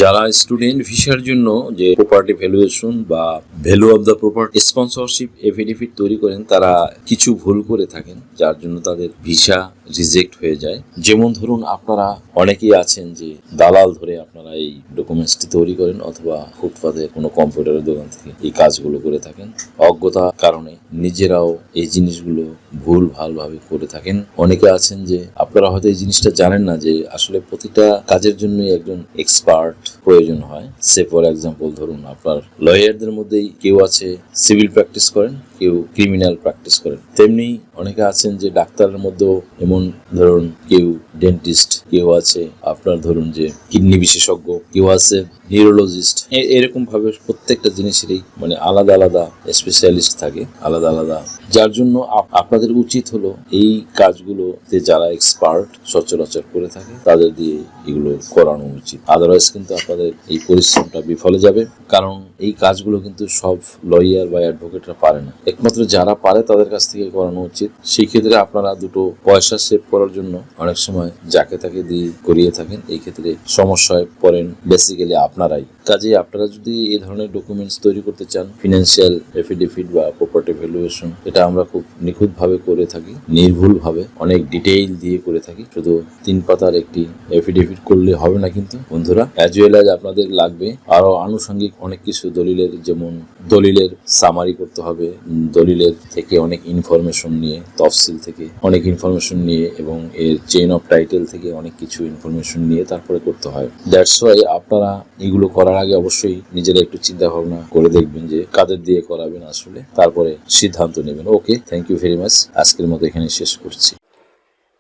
যারা স্টুডেন্ট ভিসার জন্য যে প্রপার্টি ভ্যালুয়েশন বা value of the property sponsorship affidavit তৈরি করেন তারা কিছু ভুল করে থাকেন, যার জন্য তাদের ভিসা রিজেক্ট হয়ে যায়। যেমন ধরুন, আপনারা অনেকেই আছেন যে দালাল ধরে আপনারা এই ডকুমেন্টসটি তৈরি করেন অথবা ফুটপাথে কোনো কম্পিউটারের দোকান থেকে এই কাজগুলো করে থাকেন। অজ্ঞতার কারণে নিজেরাও এই জিনিসগুলো ভুল ভালভাবে করে থাকেন। অনেকে আছেন যে আপনারা হয়তো এই জিনিসটা জানেন না যে আসলে প্রতিটা কাজের জন্যই একজন এক্সপার্ট প্রয়োজন হয়। সে ফর এক্সাম্পল ধরুন, আপনার লয়ারদের মধ্যেই কেউ আছে সিভিল প্র্যাকটিস করেন, কেউ ক্রিমিনাল প্র্যাকটিস করেন। তেমনি অনেকে আছেন যে ডাক্তারের মধ্যেও এমন ধরুন কেউ ডেন্টিস্ট, কেউ আছে আপনার ধরুন যে কিডনি বিশেষজ্ঞ, কেউ আছে নিউরোলজিস্ট। এরকম ভাবে প্রত্যেকটা জিনিসেরই মানে আলাদা আলাদা স্পেশালিস্ট থাকে, আলাদা আলাদা। যার জন্য আপনাদের উচিত হলো এই কাজগুলোতে যারা এক্সপার্ট সচরাচর করে থাকে তাদের দিয়ে এগুলো করানো উচিত। আদারওয়াইজ কিন্তু আপনাদের এই পরিশ্রমটা বিফলে যাবে, কারণ এই কাজগুলো কিন্তু সব লয়ার বা অ্যাডভোকেটরা পারে না। একমাত্র যারা পারে তাদের কাছ থেকে করানো উচিত। সেই ক্ষেত্রে আপনারা দুটো পয়সা সেভ করার জন্য অনেক সময় যাকে তাকে দিয়ে করিয়ে থাকেন। এই ক্ষেত্রে সমস্যায় পড়েন বেসিক্যালি আপনারাই। কাজেই আপনারা যদি এই ধরনের ডকুমেন্টস তৈরি করতে চান, ফিনান্সিয়াল এফিডেভিট বা প্রপার্টি ভ্যালুয়েশন, এটা আমরা খুব নিখুঁতভাবে করে থাকি, নির্ভুলভাবে অনেক ডিটেইল দিয়ে করে থাকি। শুধু 3 পাতার একটি এফিডেভিট করলে হবে না কিন্তু বন্ধুরা, অ্যাজ ওয়েল অ্যাজ আপনাদের লাগবে আরো আনুষঙ্গিক অনেক কিছু দলিলের, যেমন দলিলের সামারি করতে হবে, দলিলের থেকে অনেক ইনফরমেশন নিয়ে, তফসিল থেকে অনেক ইনফরমেশন নিয়ে এবং এর চেইন অফ টাইটেল থেকে অনেক কিছু ইনফরমেশন নিয়ে তারপরে করতে হয়। দ্যাটস ওয়াই আপনারা এগুলো করার আগে অবশ্যই নিজেরা একটু চিন্তা ভাবনা করে দেখবেন যে কাদের দিয়ে করাবেন আসলে, তারপরে সিদ্ধান্ত নেবেন। ওকে, থ্যাংক ইউ ভেরি মাচ। আজকের মতো এখানে শেষ করছি।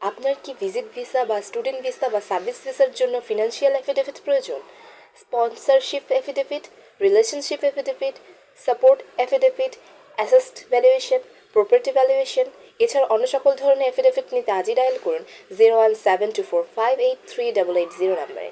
আপনার কি ভিজিট ভিসা বা স্টুডেন্ট ভিসা বা সার্ভিস ভিসার জন্য ফিনান্সিয়াল এফিডেভিট প্রয়োজন? Sponsorship affidavit, relationship affidavit, support affidavit, asset valuation, property valuation, এছাড়া অন্য সকল ধরনের এফিডেভিট নিতে আজই ডায়াল করুন 01724583880 নাম্বারে।